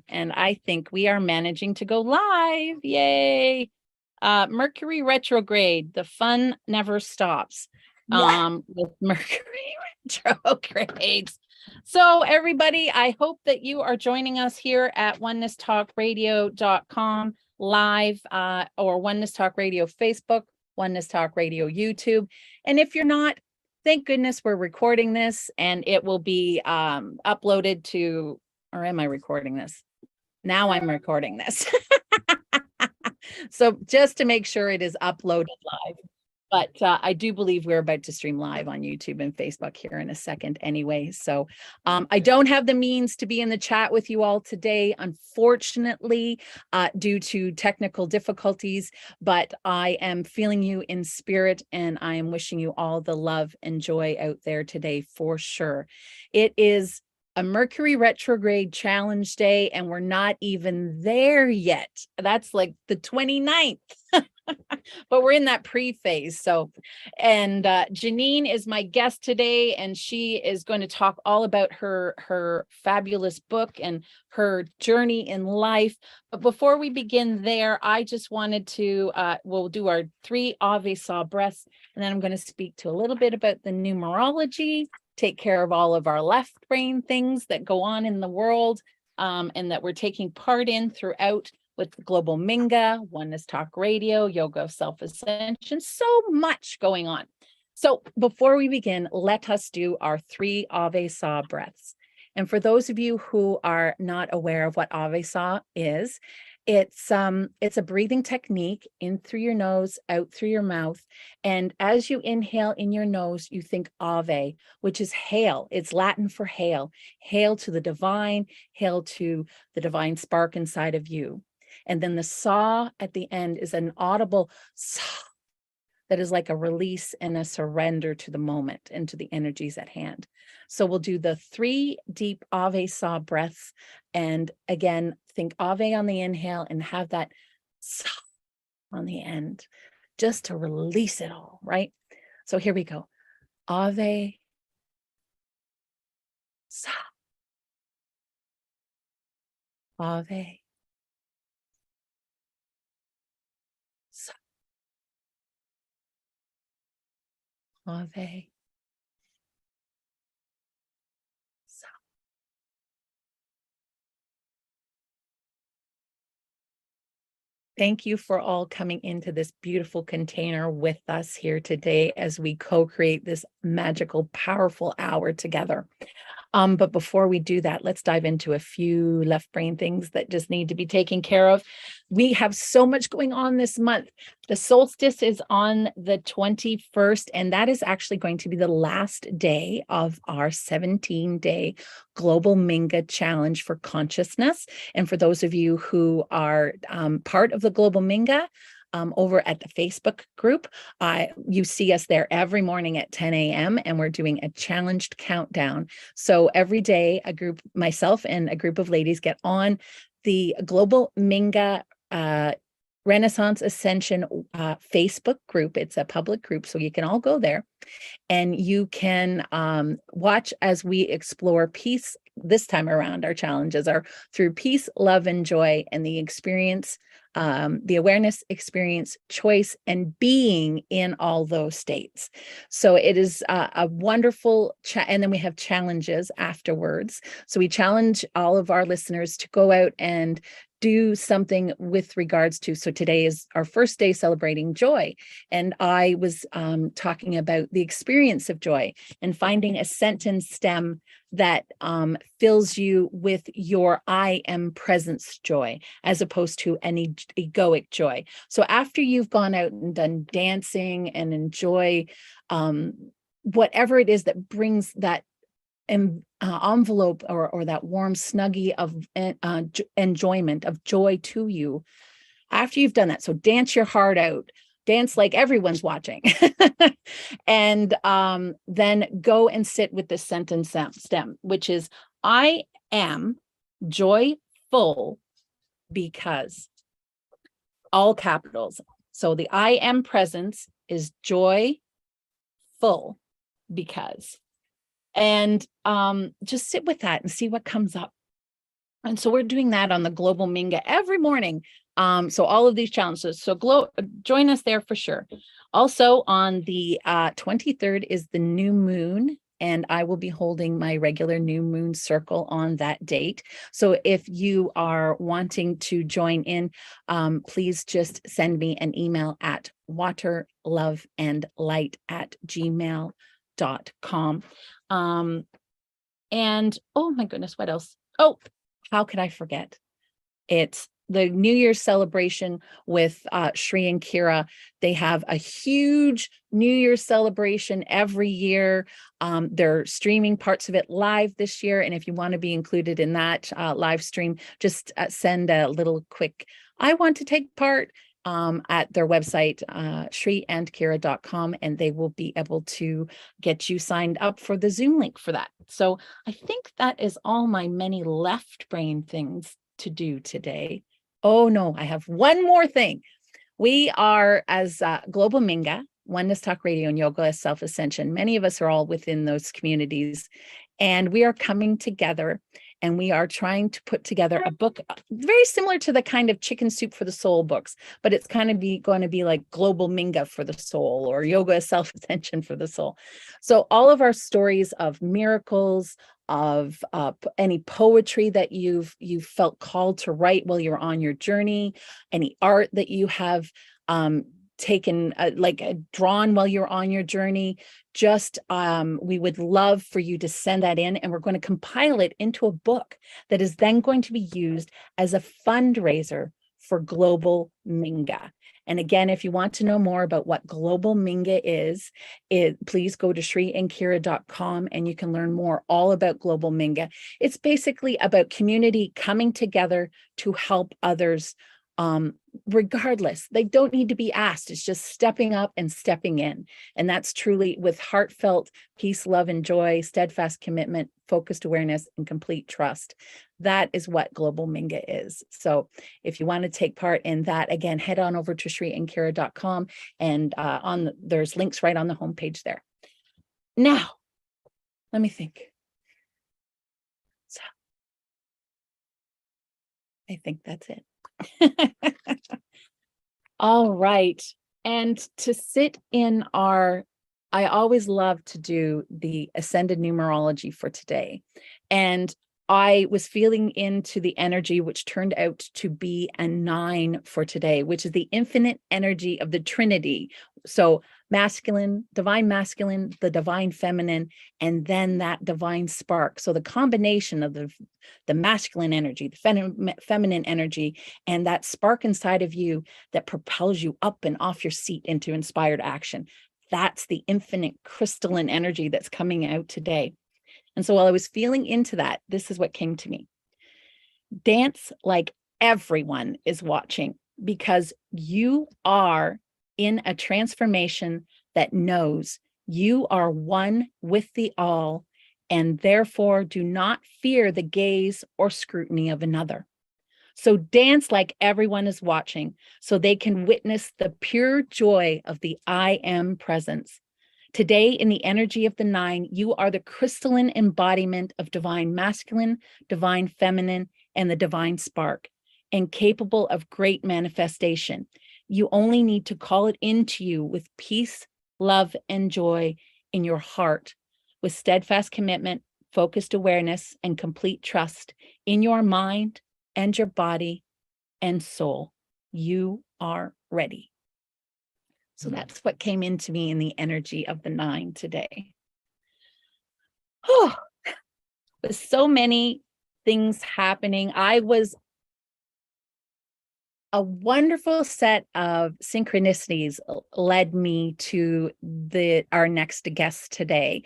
And I think we are managing to go live. Yay. Mercury retrograde, the fun never stops. With Mercury retrogrades. So everybody, I hope that you are joining us here at onenesstalkradio.com live, or Oneness Talk Radio Facebook, Oneness Talk Radio YouTube. And if you're not, thank goodness we're recording this, and it will be uploaded to, or am I recording this? Now I'm recording this. So just to make sure it is uploaded live. But I do believe we're about to stream live on YouTube and Facebook here in a second anyway. So I don't have the means to be in the chat with you all today, unfortunately, due to technical difficulties, but I am feeling you in spirit, and I am wishing you all the love and joy out there today for sure. It is a Mercury retrograde challenge day, and we're not even there yet. That's like the 29th. But we're in that pre-phase. So, and Janine is my guest today, and she is going to talk all about her fabulous book and her journey in life. But before we begin there, I just wanted to, we'll do our 3 Ave Saw breaths, and then I'm going to speak to a little bit about the numerology, take care of all of our left brain things that go on in the world, and that we're taking part in throughout with Global Minga, Oneness Talk Radio, Yoga of Self-Ascension, so much going on. So before we begin, let us do our 3 Ave Saw breaths. And for those of you who are not aware of what Ave Saw is, it's a breathing technique in through your nose, out through your mouth. And as you inhale in your nose, you think Ave, which is hail. It's Latin for hail. Hail to the divine, hail to the divine spark inside of you. And then the saw at the end is an audible saw that is like a release and a surrender to the moment and to the energies at hand. So we'll do the 3 deep Ave Saw breaths. And again, think Ave on the inhale and have that saw on the end, just to release it all, right? So here we go. Ave Saw. Ave. Ave. Thank you for all coming into this beautiful container with us here today as we co-create this magical, powerful hour together. But before we do that, let's dive into a few left brain things that just need to be taken care of. We have so much going on this month. The solstice is on the 21st, and that is actually going to be the last day of our 17-day Global Minga Challenge for Consciousness. And for those of you who are part of the Global Minga, over at the Facebook group, you see us there every morning at 10 a.m. and we're doing a challenged countdown. So every day, myself and a group of ladies get on the Global Minga Renaissance Ascension Facebook group. It's a public group, so you can all go there and you can watch as we explore peace. This time around, our challenges are through peace, love, and joy, and the experience, the awareness, experience, choice, and being in all those states. So it is a wonderful and then we have challenges afterwards. So we challenge all of our listeners to go out and do something with regards to, so today is our first day celebrating joy. And I was talking about the experience of joy and finding a sentence stem that fills you with your I am presence joy, as opposed to any egoic joy. So after you've gone out and done dancing and enjoy whatever it is that brings that envelope or that warm snuggie of enjoyment, of joy to you, after you've done that, so dance your heart out, dance like everyone's watching, and then go and sit with the sentence stem, which is, I am joyful because, all capitals. So the I am presence is joyful because. And just sit with that and see what comes up. And so we're doing that on the Global Minga every morning. So all of these challenges. So join us there for sure. Also on the 23rd is the new moon, and I will be holding my regular new moon circle on that date. So if you are wanting to join in, please just send me an email at waterloveandlight@gmail.com. And oh my goodness, what else? Oh, how could I forget? It's the New Year's celebration with Shri and Kira. They have a huge New Year's celebration every year. They're streaming parts of it live this year. And if you want to be included in that live stream, just send a little quick, I want to take part at their website, shriandkira.com, and they will be able to get you signed up for the Zoom link for that. So I think that is all my many left brain things to do today. Oh no, I have one more thing. We are, as Global Minga, Oneness Talk Radio and Yoga as Self-Ascension, many of us are all within those communities, and we are coming together and we are trying to put together a book very similar to the kind of Chicken Soup for the Soul books, but it's kind of going to be like Global Minga for the soul, or Yoga as Self-Ascension for the soul. So all of our stories of miracles, of any poetry that you've felt called to write while you're on your journey, any art that you have taken, drawn while you're on your journey, just we would love for you to send that in, and we're going to compile it into a book that is then going to be used as a fundraiser for Global Minga. And again, if you want to know more about what Global Minga is, please go to shriandkira.com and you can learn more all about Global Minga. It's basically about community coming together to help others, regardless. They don't need to be asked. It's just stepping up and stepping in. And that's truly with heartfelt peace, love, and joy, steadfast commitment, focused awareness, and complete trust. That is what Global Minga is. So if you want to take part in that, again, head on over to shriandkira.com, and there's links right on the homepage there. Now, let me think. So I think that's it. All right. And to sit in I always love to do the ascended numerology for today. And I was feeling into the energy, which turned out to be a 9 for today, which is the infinite energy of the Trinity. So masculine, the divine feminine, and then that divine spark. So the combination of the masculine energy, the feminine energy, and that spark inside of you that propels you up and off your seat into inspired action. That's the infinite crystalline energy that's coming out today. And so while I was feeling into that, this is what came to me. Dance like everyone is watching, because you are in a transformation that knows you are one with the all, and therefore do not fear the gaze or scrutiny of another. So dance like everyone is watching, so they can witness the pure joy of the I am presence. Today, in the energy of the 9, you are the crystalline embodiment of divine masculine, divine feminine, and the divine spark, and capable of great manifestation. You only need to call it into you with peace, love, and joy in your heart, with steadfast commitment, focused awareness, and complete trust in your mind and your body and soul. You are ready. So that's what came into me in the energy of the 9 today. Oh, with so many things happening. A wonderful set of synchronicities led me to our next guest today.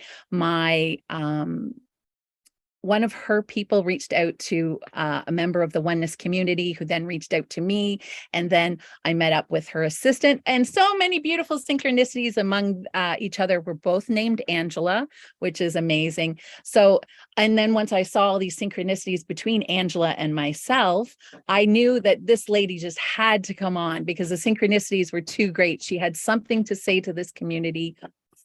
One of her people reached out to a member of the Oneness community, who then reached out to me. And then I met up with her assistant, and so many beautiful synchronicities among each other. We're both named Angela, which is amazing. So, and then once I saw all these synchronicities between Angela and myself, I knew that this lady just had to come on, because the synchronicities were too great. She had something to say to this community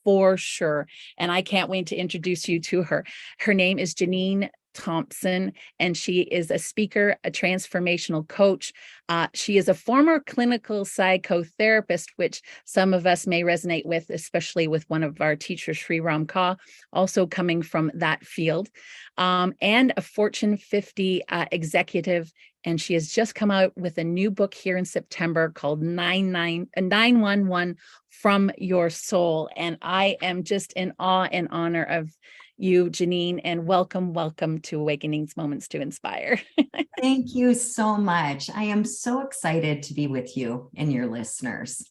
for sure. And I can't wait to introduce you to her. Her name is Janine Thompson, and she is a speaker, a transformational coach. She is a former clinical psychotherapist, which some of us may resonate with, especially with one of our teachers, Sri Ram Kaur, also coming from that field, and a Fortune 50 executive. And she has just come out with a new book here in September called 911 From Your Soul. And I am just in awe and honor of you, Janine, and welcome to Awakenings Moments to Inspire. Thank you so much. I am so excited to be with you and your listeners.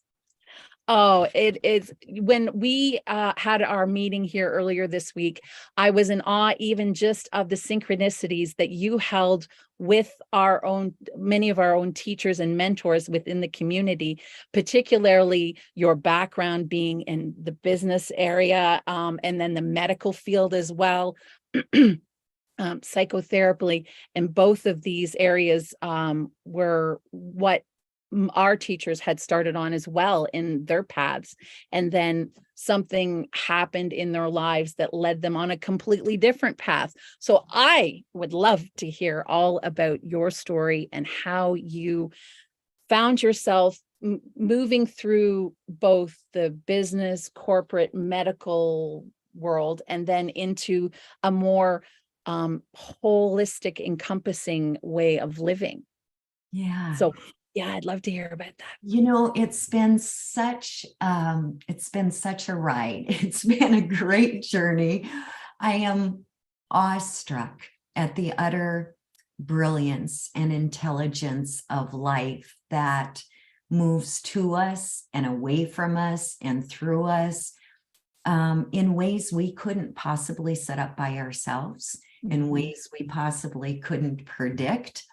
Oh, it is. When we had our meeting here earlier this week, I was in awe even just of the synchronicities that you held with many of our own teachers and mentors within the community, particularly your background being in the business area, and then the medical field as well. Psychotherapy, and both of these areas were what our teachers had started on as well in their paths. And then something happened in their lives that led them on a completely different path. So I would love to hear all about your story and how you found yourself moving through both the business, corporate, medical world, and then into a more holistic, encompassing way of living. Yeah. So yeah, I'd love to hear about that. You know, it's been such a ride. It's been a great journey. I am awestruck at the utter brilliance and intelligence of life that moves to us and away from us and through us in ways we couldn't possibly set up by ourselves, in ways we possibly couldn't predict.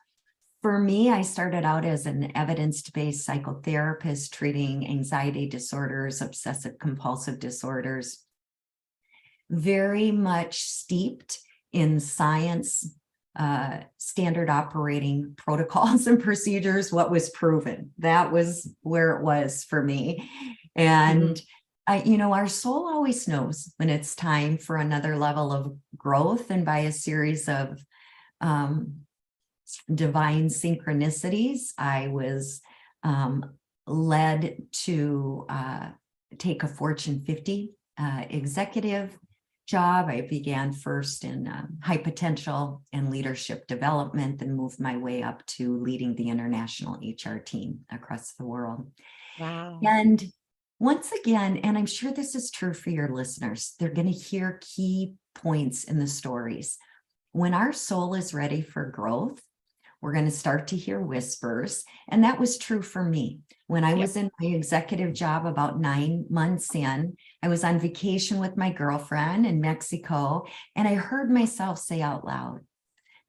For me, I started out as an evidence-based psychotherapist treating anxiety disorders, obsessive compulsive disorders, very much steeped in science, standard operating protocols and procedures, what was proven. That was where it was for me. And our soul always knows when it's time for another level of growth, and by a series of divine synchronicities, I was led to take a Fortune 50 executive job. I began first in high potential and leadership development, then moved my way up to leading the international HR team across the world. Wow. And once again, and I'm sure this is true for your listeners, they're going to hear key points in the stories. When our soul is ready for growth, we're going to start to hear whispers. And that was true for me. When I was in my executive job about 9 months in, I was on vacation with my girlfriend in Mexico, and I heard myself say out loud,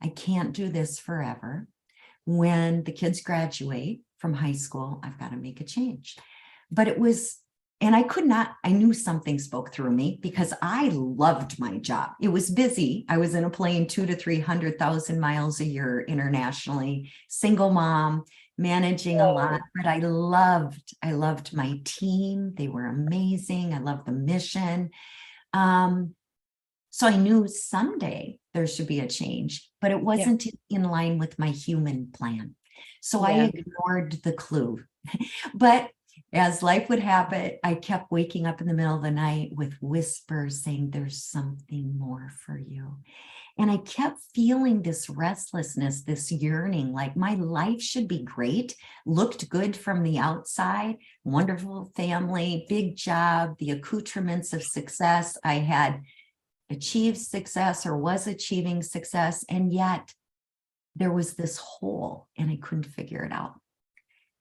I can't do this forever. When the kids graduate from high school, I've got to make a change. But it was, and I knew something spoke through me because I loved my job. It was busy. I was in a plane 200,000 to 300,000 miles a year internationally, single mom, managing a lot, but I loved my team. They were amazing. I loved the mission. So I knew someday there should be a change, but it wasn't in line with my human plan. So I ignored the clue. But as life would have it, I kept waking up in the middle of the night with whispers saying, there's something more for you. And I kept feeling this restlessness, this yearning, like my life should be great, looked good from the outside, wonderful family, big job, the accoutrements of success. I had achieved success or was achieving success. And yet there was this hole and I couldn't figure it out.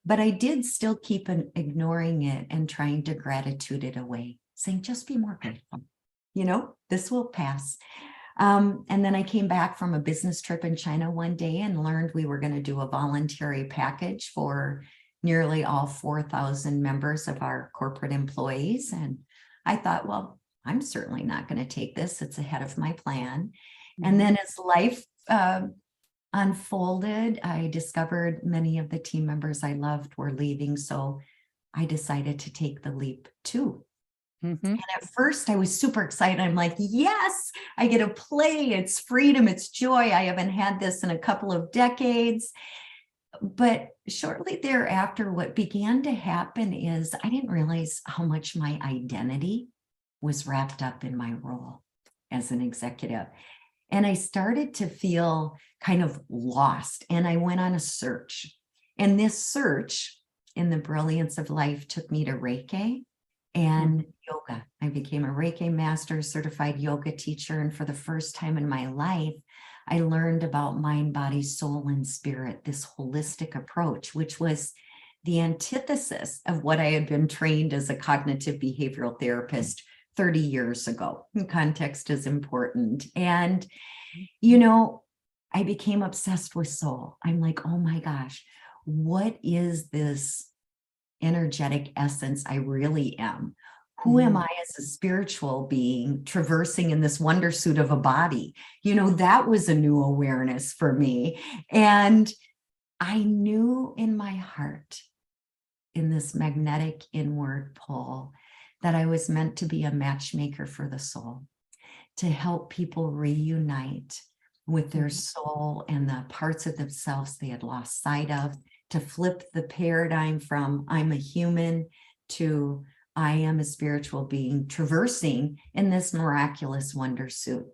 But I did still keep ignoring it and trying to gratitude it away, saying, just be more grateful. This will pass. And then I came back from a business trip in China one day and learned we were going to do a voluntary package for nearly all 4,000 members of our corporate employees. And I thought, well, I'm certainly not going to take this. It's ahead of my plan. And then as life unfolded, I discovered many of the team members I loved were leaving. So I decided to take the leap too. Mhm. At first, I was super excited. I'm like, yes, I get to play. It's freedom. It's joy. I haven't had this in a couple of decades. But shortly thereafter, what began to happen is I didn't realize how much my identity was wrapped up in my role as an executive. And I started to feel kind of lost. And I went on a search. And this search, in the brilliance of life, took me to Reiki and yoga. I became a Reiki master, certified yoga teacher. And for the first time in my life, I learned about mind, body, soul, and spirit, this holistic approach, which was the antithesis of what I had been trained as a cognitive behavioral therapist 30 years ago. Context is important. And, you know, I became obsessed with soul. I'm like, oh my gosh, what is this energetic essence I really am? Who am I as a spiritual being traversing in this wonder suit of a body? You know, that was a new awareness for me. And I knew in my heart, in this magnetic inward pull, that I was meant to be a matchmaker for the soul, to help people reunite with their soul and the parts of themselves they had lost sight of, to flip the paradigm from I'm a human to I am a spiritual being traversing in this miraculous wonder suit.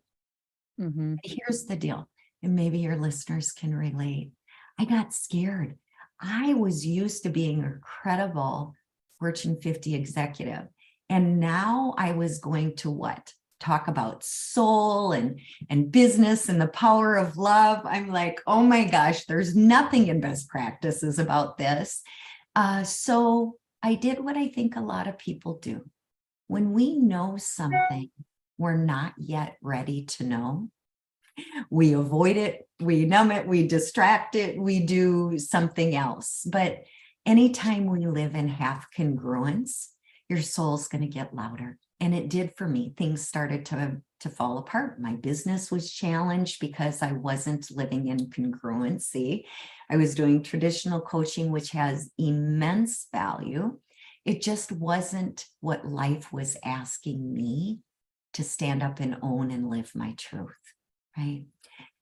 Here's the deal, and maybe your listeners can relate. I got scared. I was used to being a credible Fortune 50 executive. And now I was going to what? Talk about soul and business and the power of love. I'm like, oh my gosh, there's nothing in best practices about this. So I did what I think a lot of people do. When we know something we're not yet ready to know, we avoid it, we numb it, we distract it, we do something else. But anytime we live in half congruence, your soul's going to get louder. And it did for me. Things started to fall apart. My business was challenged because I wasn't living in congruency. I was doing traditional coaching, which has immense value. It just wasn't what life was asking me to stand up and own and live my truth, right?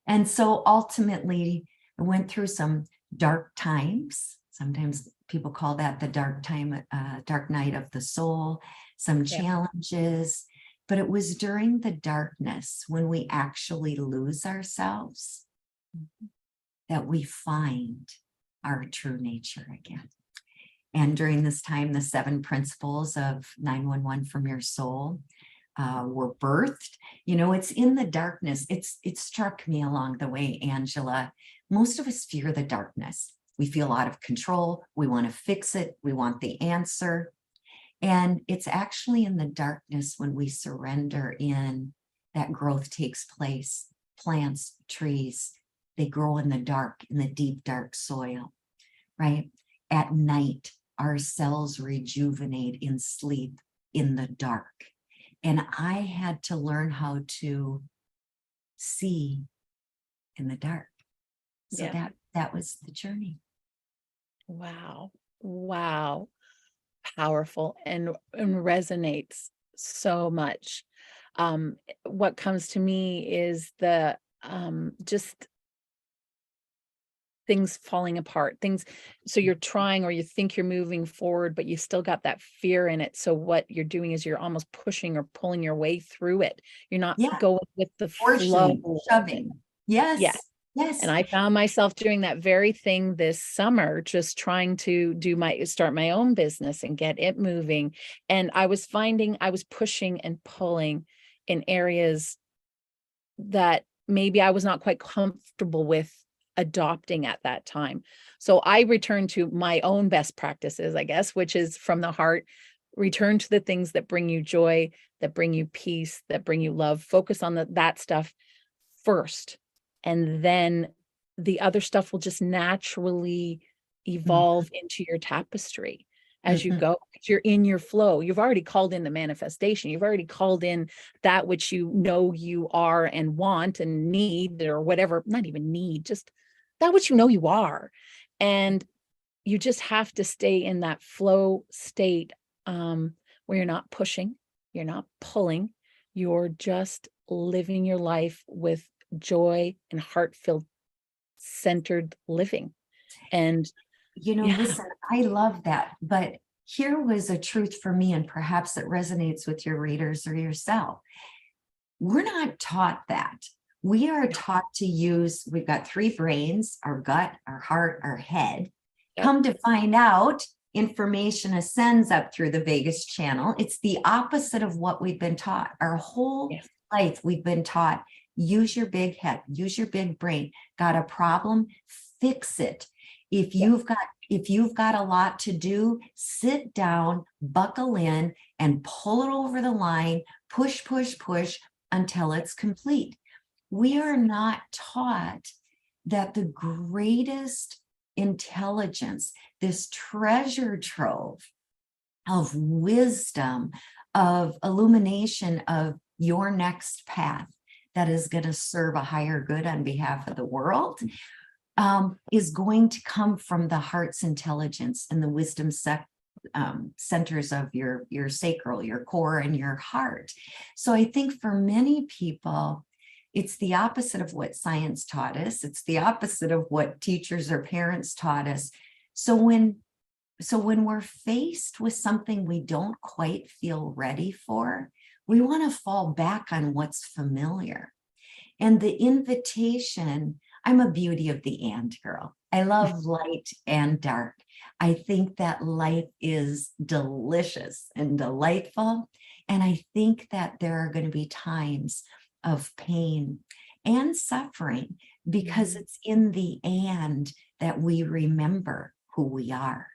And so ultimately, I went through some dark times. Sometimes people call that the dark time, dark night of the soul, some challenges. But it was during the darkness, when we actually lose ourselves, that we find our true nature again. And during this time, the 7 principles of 911 from your soul were birthed. You know, it's in the darkness. It struck me along the way, Angela. Most of us fear the darkness. We feel out of control. We want to fix it. We want the answer. And it's actually in the darkness, when we surrender in, that growth takes place. Plants, trees, they grow in the dark, in the deep, dark soil, right? At night, our cells rejuvenate in sleep in the dark. And I had to learn how to see in the dark. So that was the journey. Wow. Wow. Powerful and resonates so much. What comes to me is the just things falling apart, things. So you're trying, or you think you're moving forward, but you still got that fear in it. So what you're doing is you're almost pushing or pulling your way through it. You're not Yeah. going with the flow. Forcing, shoving. Yes. Yeah. Yes. And I found myself doing that very thing this summer, just trying to start my own business and get it moving. And I was finding I was pushing and pulling in areas that maybe I was not quite comfortable with adopting at that time. So I returned to my own best practices, I guess, which is from the heart. Return to the things that bring you joy, that bring you peace, that bring you love. Focus on that stuff first. And then the other stuff will just naturally evolve into your tapestry as you go. You're in your flow. You've already called in the manifestation. You've already called in that which you know you are and want and need, or whatever, not even need, just that which you know you are. And you just have to stay in that flow state, where you're not pushing, You're not pulling. You're just living your life with joy and heart-filled, centered living. And yeah, listen, I love that. But here was a truth for me, and perhaps it resonates with your readers or yourself. We're not taught that. We are taught to use, we've got three brains, our gut, our heart, our head. Yep. Come to find out, information ascends up through the vagus channel. It's the opposite of what we've been taught. Our whole life, we've been taught, use your big head, use your big brain. Got a problem? Fix it. If you've got a lot to do, sit down, buckle in, and pull it over the line, push, push, push until it's complete. We are not taught that the greatest intelligence, this treasure trove of wisdom, of illumination of your next path that is going to serve a higher good on behalf of the world, is going to come from the heart's intelligence and the wisdom centers of your sacral, your core, and your heart. So I think for many people, it's the opposite of what science taught us. It's the opposite of what teachers or parents taught us. So when we're faced with something we don't quite feel ready for, we want to fall back on what's familiar. And the invitation, I'm a beauty of the and girl. I love light and dark. I think that life is delicious and delightful. And I think that there are going to be times of pain and suffering, because it's in the and that we remember who we are.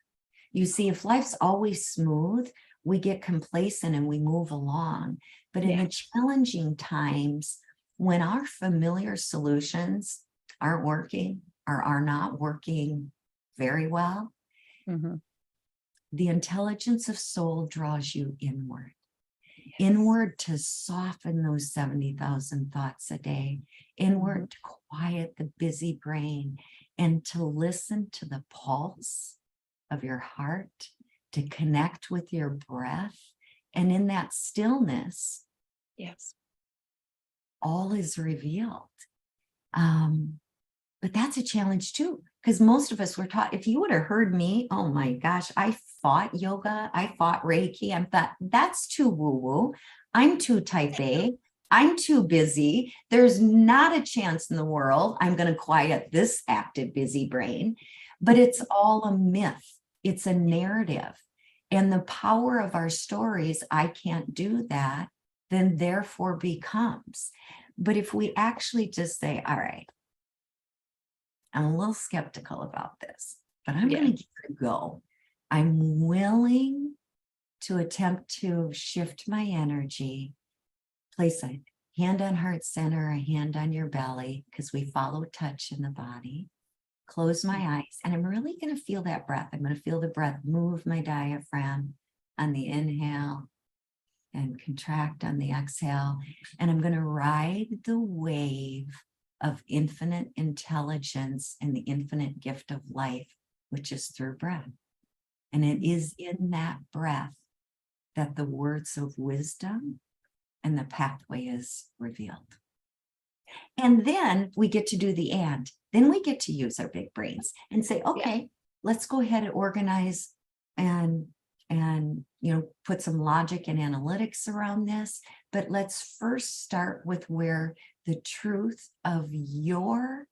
You see, if life's always smooth, we get complacent and we move along. But in the challenging times, when our familiar solutions aren't working or are not working very well, the intelligence of soul draws you inward. Inward to soften those 70,000 thoughts a day, inward to quiet the busy brain, and to listen to the pulse of your heart, to connect with your breath. And in that stillness, all is revealed. But that's a challenge too, because most of us were taught, if you would have heard me, oh my gosh, I fought yoga, I fought Reiki, I thought that's too woo-woo, I'm too type A, I'm too busy, there's not a chance in the world I'm going to quiet this active, busy brain. But it's all a myth, it's a narrative. And the power of our stories, I can't do that, then therefore becomes. But if we actually just say, all right, I'm a little skeptical about this, but I'm going to give it a go. I'm willing to attempt to shift my energy, place a hand on heart center, a hand on your belly, because we follow touch in the body. Close my eyes, and I'm really going to feel that breath. I'm going to feel the breath move my diaphragm on the inhale and contract on the exhale. And I'm going to ride the wave of infinite intelligence and the infinite gift of life, which is through breath. And it is in that breath that the words of wisdom and the pathway is revealed. And then we get to do the and. Then we get to use our big brains and say, okay, let's go ahead and organize and put some logic and analytics around this. But let's first start with where the truth of your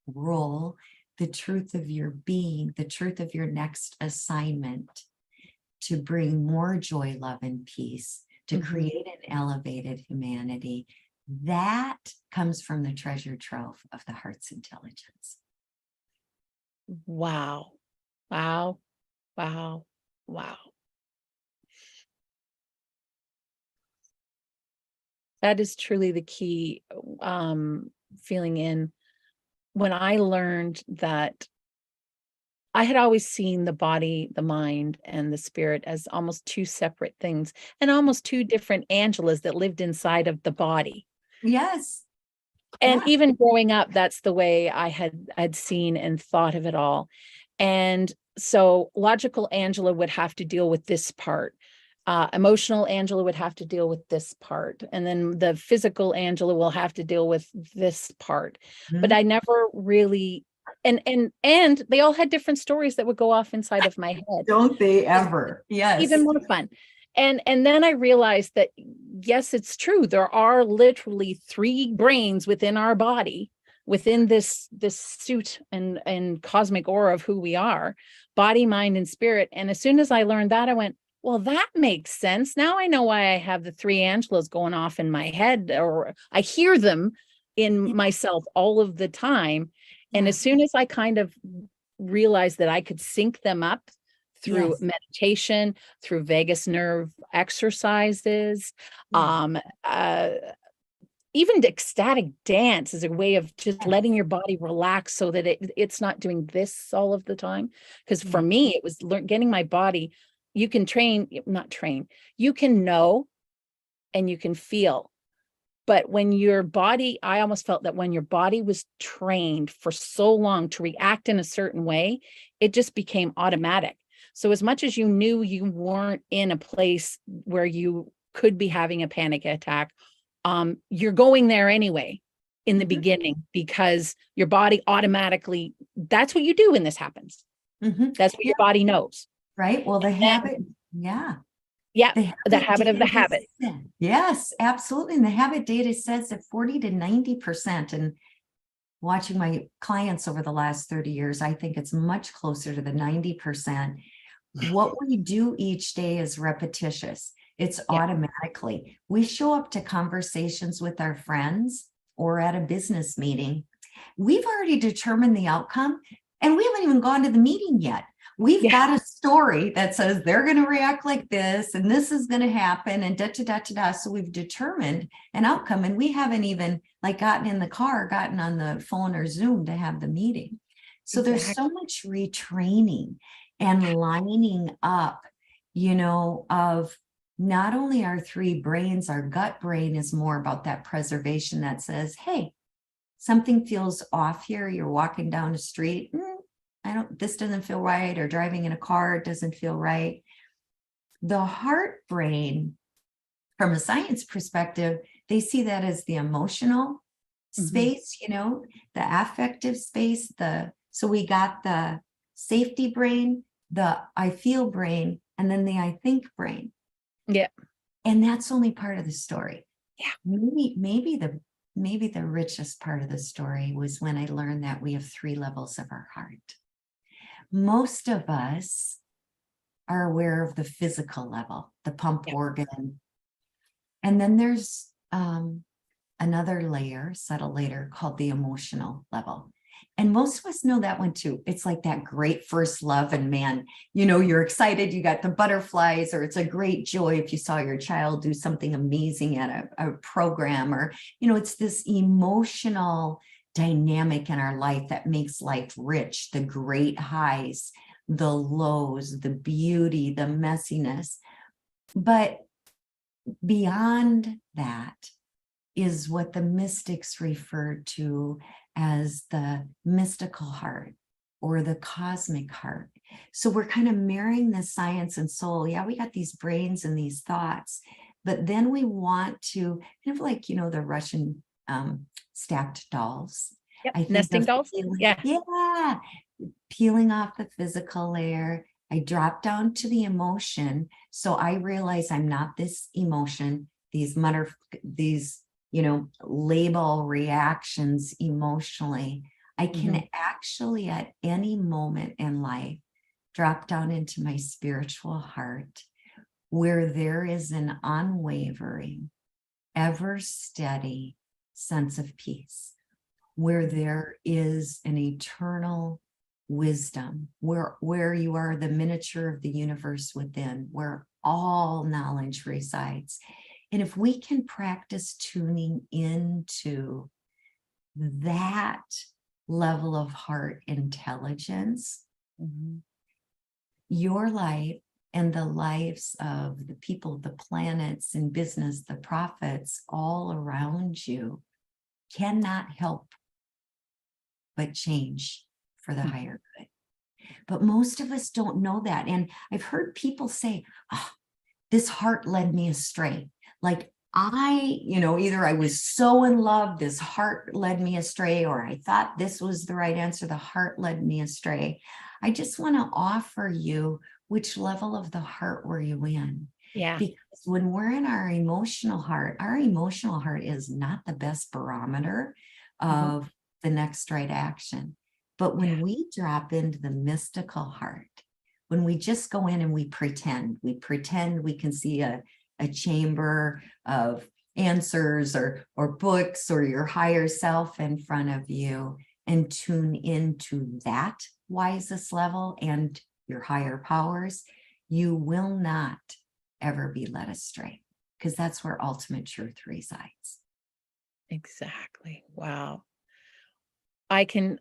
role, the truth of your being, the truth of your next assignment to bring more joy, love, and peace, to create an elevated humanity, that comes from the treasure trove of the heart's intelligence. Wow. Wow. Wow. Wow. That is truly the key, feeling in. When I learned that I had always seen the body, the mind, and the spirit as almost two separate things, and almost two different Angelas that lived inside of the body. Yes. And even growing up, that's the way I'd seen and thought of it all. And So logical Angela would have to deal with this part. Emotional Angela would have to deal with this part. And then the physical Angela will have to deal with this part. But I never really, and they all had different stories that would go off inside of my head. Don't they ever? Yes. Even more fun. And then I realized that, yes, it's true. There are literally 3 brains within our body, within this suit and cosmic aura of who we are, body, mind, and spirit. And as soon as I learned that, I went, well, that makes sense. Now I know why I have the 3 Angelas going off in my head, or I hear them in myself all of the time. And as soon as I kind of realized that I could sync them up through meditation, through vagus nerve exercises, even ecstatic dance is a way of just letting your body relax so that it's not doing this all of the time. Because for me, it was getting my body, you can not train, you can know and you can feel. But when your body, I almost felt that when your body was trained for so long to react in a certain way, it just became automatic. So as much as you knew you weren't in a place where you could be having a panic attack, you're going there anyway in the beginning, because your body automatically, that's what you do when this happens. That's what your body knows. Right. Well, the habit. Yeah. Yeah. The habit of the habit. Yes, absolutely. And the habit data says that 40 to 90%. And watching my clients over the last 30 years, I think it's much closer to the 90%. What we do each day is repetitious. It's automatically. We show up to conversations with our friends or at a business meeting. We've already determined the outcome, and we haven't even gone to the meeting yet. We've got a story that says they're going to react like this, and this is going to happen, and da, da, da, da, da. So we've determined an outcome, and we haven't even gotten in the car, gotten on the phone or Zoom to have the meeting. So there's so much retraining and lining up, of not only our 3 brains. Our gut brain is more about that preservation that says, hey, something feels off here. You're walking down the street. This doesn't feel right. Or driving in a car, it doesn't feel right. The heart brain, from a science perspective, they see that as the emotional space, the affective space. So we got the safety brain, the I feel brain, and then the I think brain. Yeah. And that's only part of the story. Yeah. Maybe the richest part of the story was when I learned that we have 3 levels of our heart. Most of us are aware of the physical level, the pump organ. And then there's another layer, subtle layer, called the emotional level. And most of us know that one too. It's like that great first love, and man, you're excited, you got the butterflies, or it's a great joy if you saw your child do something amazing at a program, or, it's this emotional dynamic in our life that makes life rich, the great highs, the lows, the beauty, the messiness. But beyond that is what the mystics refer to as the mystical heart or the cosmic heart. So we're kind of marrying the science and soul. Yeah, we got these brains and these thoughts, but then we want to kind of like, the Russian stacked dolls. I think nesting dolls. Yeah. Peeling off the physical layer. I drop down to the emotion. So I realize I'm not this emotion, these label reactions emotionally. I can actually at any moment in life drop down into my spiritual heart, where there is an unwavering, ever steady sense of peace, where there is an eternal wisdom, where you are the miniature of the universe within, where all knowledge resides. And if we can practice tuning into that level of heart intelligence, your life and the lives of the people, the planets in business, the prophets all around you cannot help but change for the higher good. But most of us don't know that. And I've heard people say, oh, this heart led me astray. Like either I was so in love, this heart led me astray, or I thought this was the right answer, the heart led me astray. I just want to offer you, which level of the heart were you in? Yeah. Because when we're in our emotional heart is not the best barometer of the next right action. But when we drop into the mystical heart, when we just go in and we pretend we can see a chamber of answers or books or your higher self in front of you, and tune into that wisest level and your higher powers, you will not ever be led astray, because that's where ultimate truth resides. Exactly. Wow. I can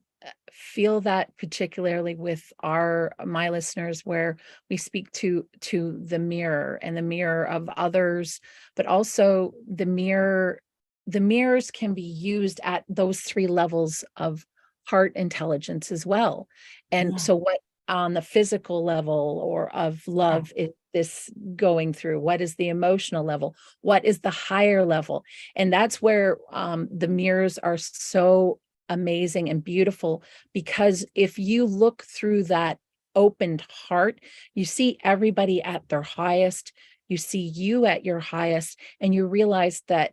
feel that particularly with my listeners, where we speak to the mirror and the mirror of others, but also the mirrors can be used at those 3 levels of heart intelligence as well. And so what on the physical level or of love is this going through? What is the emotional level? What is the higher level? And that's where the mirrors are so amazing and beautiful, because if you look through that opened heart, you see everybody at their highest, you see you at your highest, and you realize that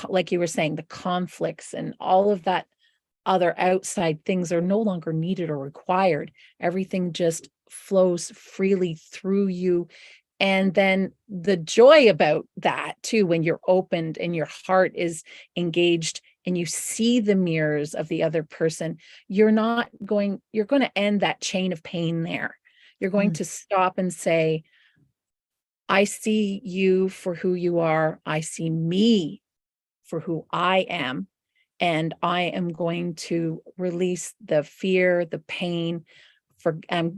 like you were saying, the conflicts and all of that other outside things are no longer needed or required. Everything just flows freely through you. And then the joy about that too, when you're opened and your heart is engaged and you see the mirrors of the other person, you're going to end that chain of pain there. You're going to stop and say, I see you for who you are. I see me for who I am. And I am going to release the fear, the pain,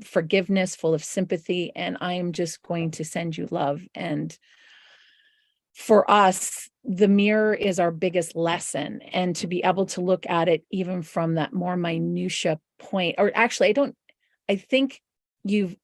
forgiveness, full of sympathy. And I am just going to send you love. And for us, the mirror is our biggest lesson. And to be able to look at it even from that more minutia point, or actually, I think you've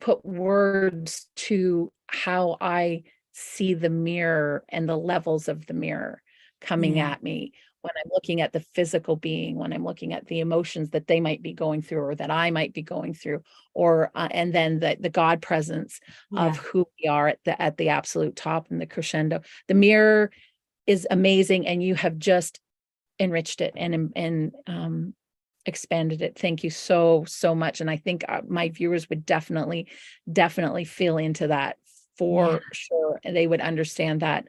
put words to how I see the mirror and the levels of the mirror coming at me when I'm looking at the physical being, when I'm looking at the emotions that they might be going through or that I might be going through, or and then the God presence of who we are at the absolute top and the crescendo. The mirror is amazing, and you have just enriched it and expanded it. Thank you so much. And I think my viewers would definitely feel into that for sure, and they would understand that.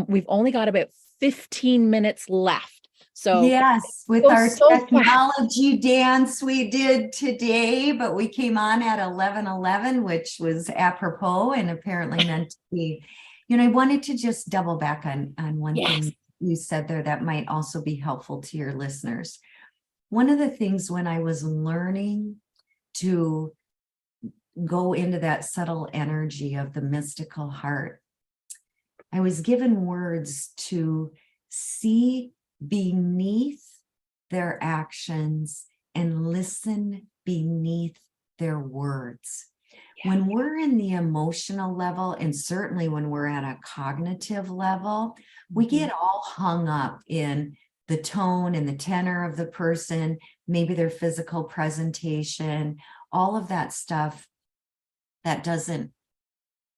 We've only got about 15 minutes left. So yes, with our so technology dance we did today, but we came on at 11:11, which was apropos and apparently meant to be. I wanted to just double back on one thing you said there that might also be helpful to your listeners. One of the things when I was learning to go into that subtle energy of the mystical heart, I was given words to see beneath their actions and listen beneath their words. When we're in the emotional level, and certainly when we're at a cognitive level, we get all hung up in the tone and the tenor of the person, maybe their physical presentation, all of that stuff that doesn't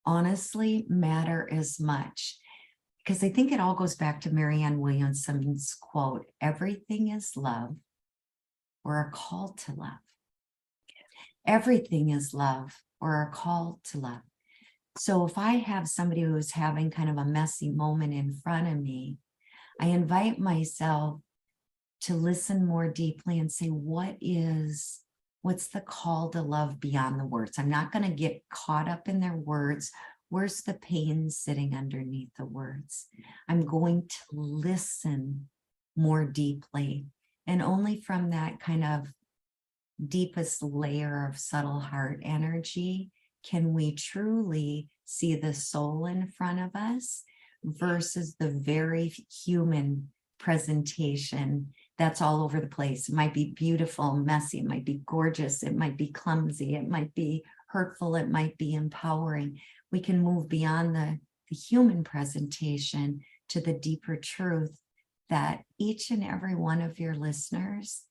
honestly matter as much. Because I think it all goes back to Marianne Williamson's quote, everything is love. We're a call to love. Everything is love. We're a call to love. So if I have somebody who's having kind of a messy moment in front of me, I invite myself to listen more deeply and say, what's the call to love beyond the words? I'm not going to get caught up in their words. Where's the pain sitting underneath the words? I'm going to listen more deeply. And only from that kind of deepest layer of subtle heart energy can we truly see the soul in front of us versus the very human presentation that's all over the place. It might be beautiful, messy, it might be gorgeous, it might be clumsy, it might be hurtful, it might be empowering. We can move beyond the human presentation to the deeper truth that each and every one of your listeners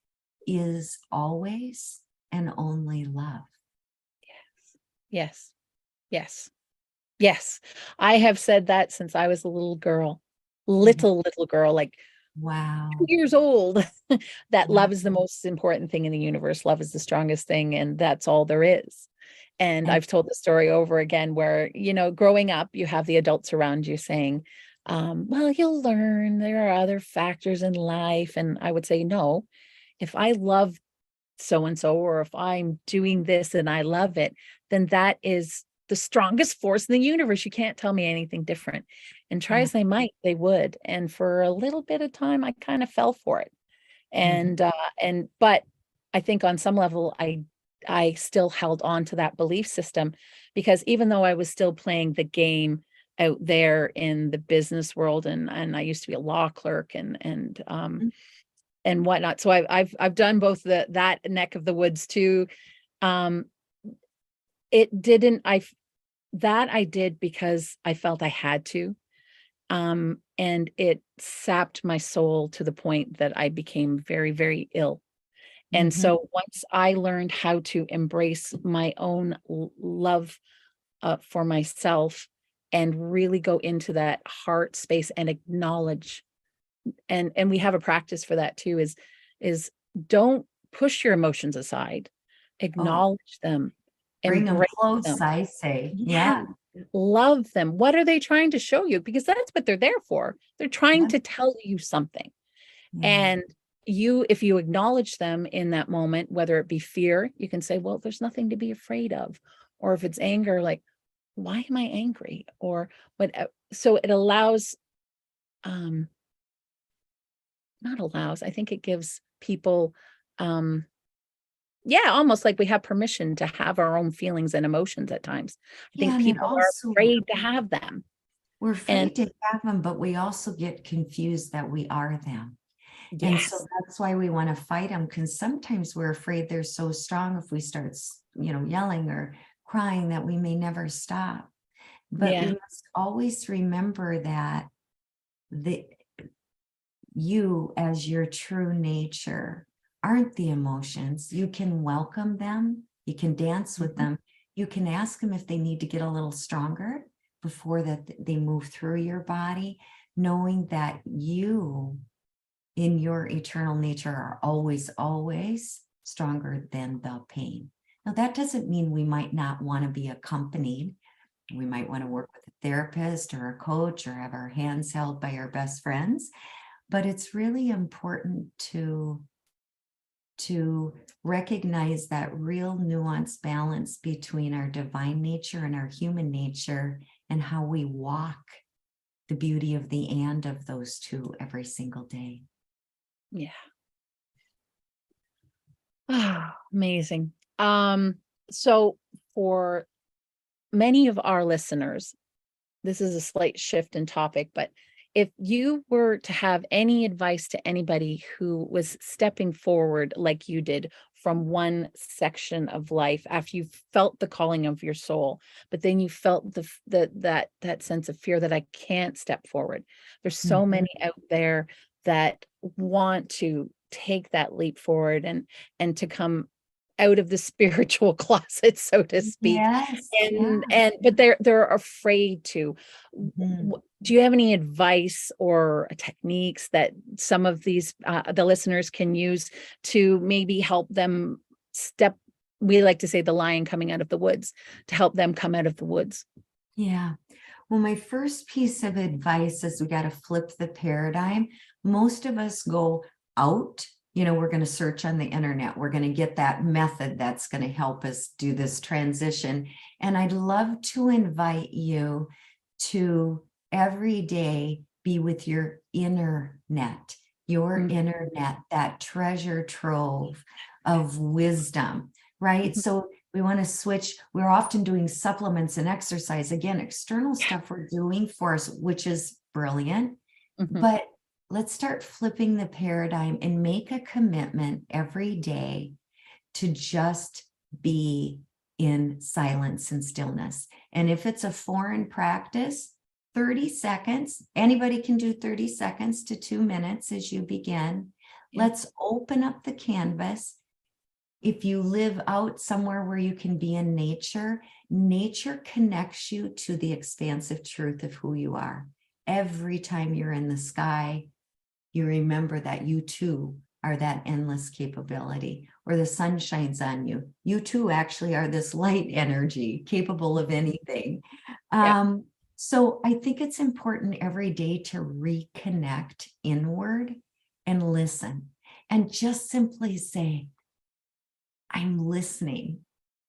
is always and only love. Yes. Yes. Yes. I have said that since I was a little girl, little girl, like Wow. 2 years old, that Yeah. love is the most important thing in the universe. Love is the strongest thing, and that's all there is. And And I've told the story over again where, growing up, you have the adults around you saying, well, you'll learn there are other factors in life. And I would say, no, if I love so and so, or if I'm doing this and I love it, then that is the strongest force in the universe. You can't tell me anything different. And try yeah. as they might, they would. And for a little bit of time, I kind of fell for it. Mhm. But I think on some level, I still held on to that belief system, because even though I was still playing the game out there in the business world, and I used to be a law clerk and whatnot. So I've done both that neck of the woods too. Um, it didn't, I did because I felt I had to. And it sapped my soul to the point that I became very, very ill. And Mhm. so once I learned how to embrace my own love for myself and really go into that heart space and acknowledge, and we have a practice for that too, is don't push your emotions aside, Oh, acknowledge them, bring them embrace close, them. I say. Yeah, Yeah. love them. What are they trying to show you? Because that's what they're there for. They're trying Yeah. to tell you something. Yeah. And if you acknowledge them in that moment, whether it be fear, you can say, well, there's nothing to be afraid of. Or if it's anger, like, why am I angry? Or what? So it allows, um, not allows, I think it gives people, um, yeah, almost like we have permission to have our own feelings and emotions at times. I Yeah. think And it people are also, afraid to have them. we're And afraid to have them, but we also get confused that we are them. And so yes, that's why we want to fight them, because sometimes we're afraid they're so strong if we start, yelling or crying, that we may never stop. But we yeah, must always remember that the you, as your true nature, aren't the emotions. You can welcome them, you can dance with mhm, them, you can ask them if they need to get a little stronger before that they move through your body, knowing that you in your eternal nature are always, always stronger than the pain. Now, that doesn't mean we might not want to be accompanied. We might want to work with a therapist or a coach or have our hands held by our best friends. But it's really important to recognize that real nuanced balance between our divine nature and our human nature, and how we walk the beauty of the and of those two every single day. yeah. Ah, amazing. So for many of our listeners, this is a slight shift in topic, but if you were to have any advice to anybody who was stepping forward like you did from one section of life after you felt the calling of your soul, but then you felt that sense of fear that I can't step forward. There's so Mhm. many out there that want to take that leap forward and to come out of the spiritual closet, so to speak. Yes, yeah. And but they're afraid to. Mhm. Do you have any advice or techniques that some of these the listeners can use to maybe help them step, we like to say the lion coming out of the woods, to help them come out of the woods? Yeah. Well, my first piece of advice is we got to flip the paradigm. Most of us go out, we're going to search on the internet. We're going to get that method that's going to help us do this transition. And I'd love to invite you to every day be with your inner net, your Mm, inner net, that treasure trove of wisdom, right? mhm, So we want to switch. We're often doing supplements and exercise. Again, external yeah, stuff we're doing for us, which is brilliant. mhm, But let's start flipping the paradigm and make a commitment every day to just be in silence and stillness. And if it's a foreign practice, 30 seconds, anybody can do 30 seconds to 2 minutes as you begin. Yeah. Let's open up the canvas. If you live out somewhere where you can be in nature, nature connects you to the expansive truth of who you are. Every time you're in the sky, you remember that you too are that endless capability, or the sun shines on you. You too actually are this light energy capable of anything. Yeah. So I think it's important every day to reconnect inward and listen, and just simply say, I'm listening.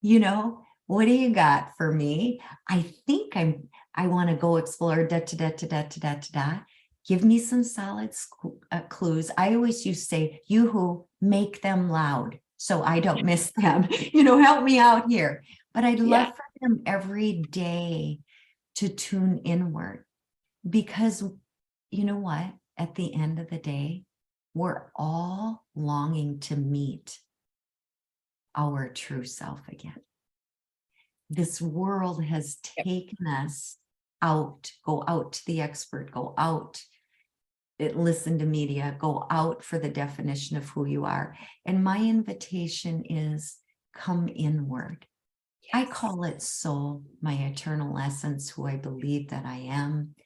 What do you got for me? I think I want to go explore da da da da da da da da. Give me some solid clues. I always used to say, you who make them loud so I don't miss them. Help me out here. But I'd love Yeah. for them every day to tune inward, because you know what? At the end of the day, we're all longing to meet our true self again. This world has Yep. taken us out. Go out to the expert, go out, listen to media, go out for the definition of who you are. And my invitation is come inward. I call it soul, my eternal essence, who I believe that I am.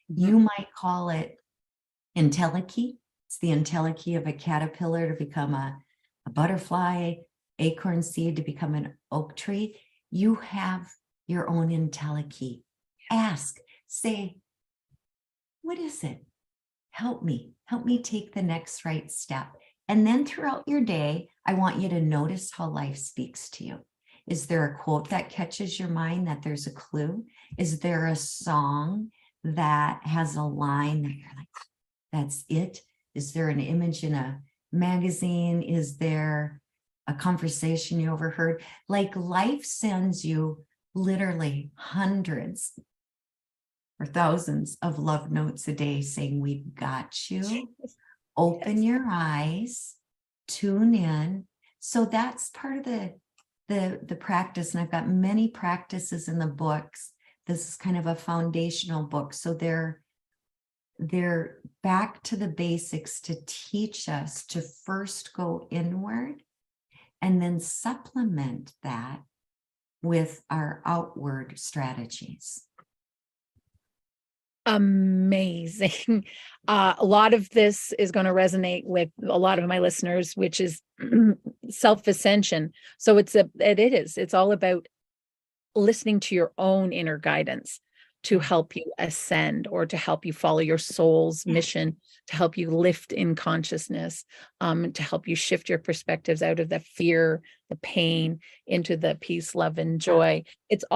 You might call it entelechy. It's the entelechy of a caterpillar to become a butterfly, acorn seed to become an oak tree. You have your own entelechy. Ask, say, what is it? Help me take the next right step. And then throughout your day, I want you to notice how life speaks to you. Is there a quote that catches your mind, that there's a clue? Is there a song that has a line that you're like, that's it? Is there an image in a magazine? Is there a conversation you overheard? Like, life sends you literally hundreds or thousands of love notes a day saying, we've got you. Open your eyes, tune in. So that's part of the practice. And I've got many practices in the books. This is kind of a foundational book. So they're back to the basics to teach us to first go inward and then supplement that with our outward strategies. Amazing. A lot of this is going to resonate with a lot of my listeners, which is self-ascension. So it's all about listening to your own inner guidance to help you ascend, or to help you follow your soul's mission, to help you lift in consciousness, to help you shift your perspectives out of the fear, the pain, into the peace, love, and joy. It's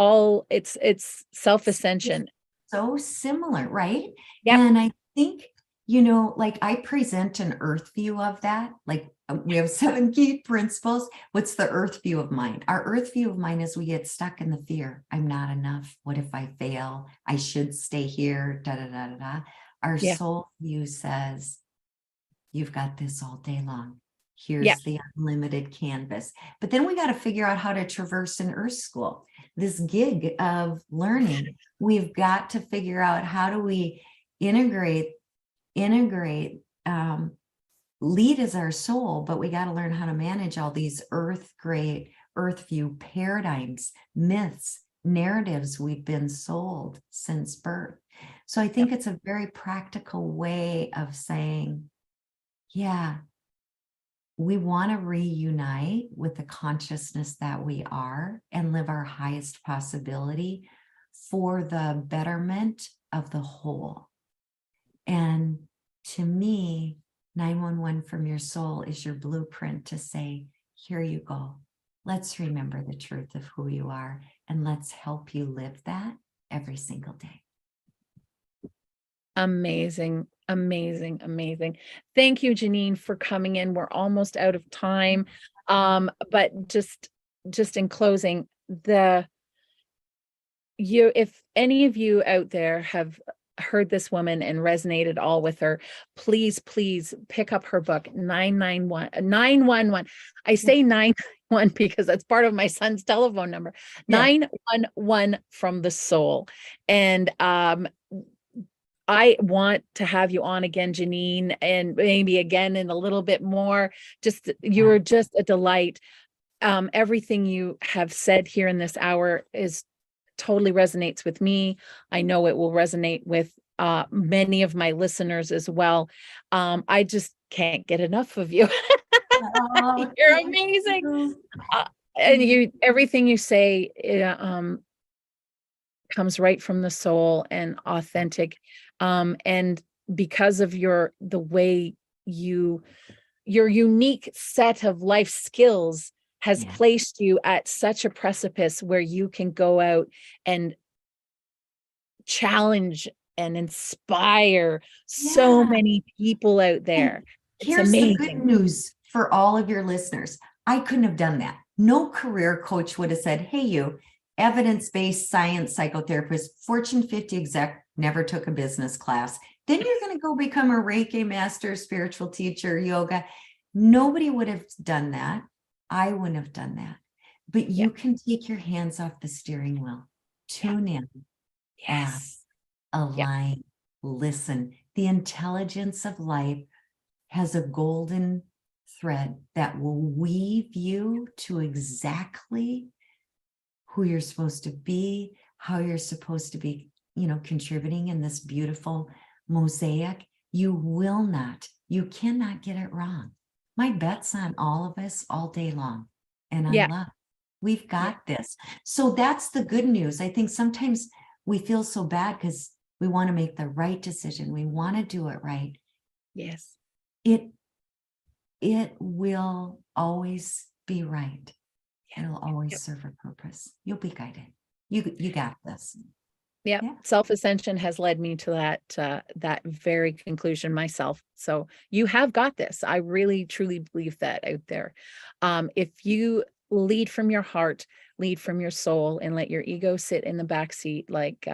self-ascension. So similar, right? Yep. And I think, like, I present an earth view of that. Like, we have 7 key principles. What's the earth view of mine? Our earth view of mine is we get stuck in the fear. I'm not enough. What if I fail? I should stay here. Da da da da da. Our soul view says, you've got this all day long. Here's the unlimited canvas. But then we got to figure out how to traverse an earth school, this gig of learning. We've got to figure out, how do we integrate, lead as our soul, but we got to learn how to manage all these earth view paradigms, myths, narratives we've been sold since birth. So I think it's a very practical way of saying, yeah, we want to reunite with the consciousness that we are and live our highest possibility for the betterment of the whole. And to me, 911 from your soul is your blueprint to say, here you go. Let's remember the truth of who you are, and let's help you live that every single day. Amazing, amazing, amazing. Thank you, Janine, for coming in. We're almost out of time. But just in closing, if any of you out there have heard this woman and resonated all with her, please, please pick up her book, 911. I say 911 because that's part of my son's telephone number. Yeah. 911 from the soul. And I want to have you on again, Janine, and maybe again in a little bit more. Just you're just a delight. Everything you have said here in this hour is totally resonates with me. I know it will resonate with many of my listeners as well. I just can't get enough of you. Oh, You're amazing. you. And everything you say comes right from the soul and authentic. And because of your unique set of life skills has placed you at such a precipice where you can go out and challenge and inspire so many people out there. It's Here's the good amazing. news for all of your listeners. I couldn't have done that. No career coach would have said, hey, you, evidence-based science psychotherapist, Fortune 50 exec, never took a business class. Then you're going to go become a Reiki master, spiritual teacher, yoga. Nobody would have done that. I wouldn't have done that. But you can take your hands off the steering wheel, tune in, ask, align, listen. The intelligence of life has a golden thread that will weave you to exactly who you're supposed to be, how you're supposed to be, contributing in this beautiful mosaic. You cannot get it wrong. My bet's on all of us all day long. And I love, we've got this. So that's the good news. I think sometimes we feel so bad because we want to make the right decision. We want to do it right. Yes. It will always be right. It'll always serve a purpose. You'll be guided. You got this. Yeah. Self-ascension has led me to that very conclusion myself. So you have got this. I really, truly believe that out there. If you lead from your heart, lead from your soul, and let your ego sit in the back seat, like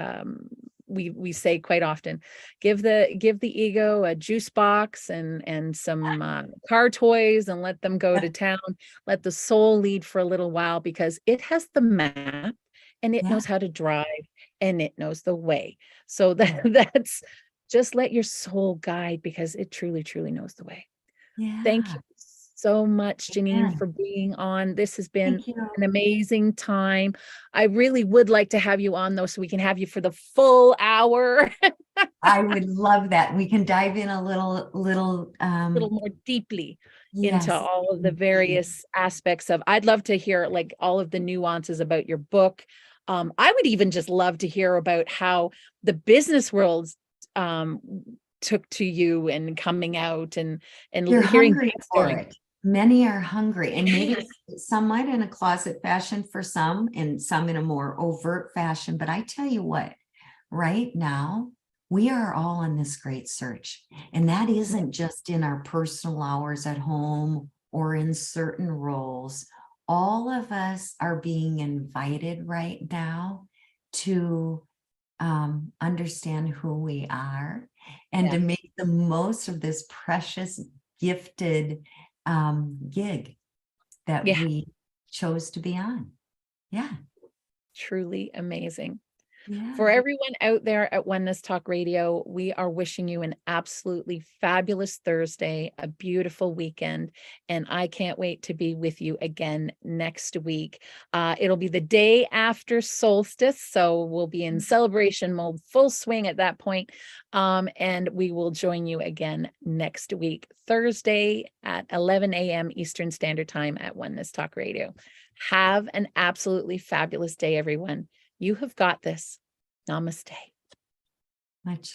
we say quite often, give the ego a juice box and some car toys and let them go to town. Let the soul lead for a little while because it has the map and it knows how to drive and it knows the way. So that's just let your soul guide because it truly, truly knows the way. Thank you so much, Janine, for being on. This has been an amazing time. I really would like to have you on though, so we can have you for the full hour. I would love that. We can dive in a little more deeply into all of the various aspects of, I'd love to hear like all of the nuances about your book. I would even just love to hear about how the business world took to you and coming out and you're hearing hungry for it. Many are hungry, and maybe some might in a closet fashion for some, and some in a more overt fashion. But I tell you what, right now, we are all on this great search. And that isn't just in our personal hours at home or in certain roles. All of us are being invited right now to understand who we are and to make the most of this precious, gifted gig that we chose to be on. Truly amazing. For everyone out there at Oneness Talk Radio, we are wishing you an absolutely fabulous Thursday, a beautiful weekend, and I can't wait to be with you again next week. It'll be the day after solstice, so we'll be in celebration mode, full swing at that point, and we will join you again next week, Thursday at 11 a.m. Eastern Standard Time at Oneness Talk Radio. Have an absolutely fabulous day, everyone. You have got this. Namaste. Much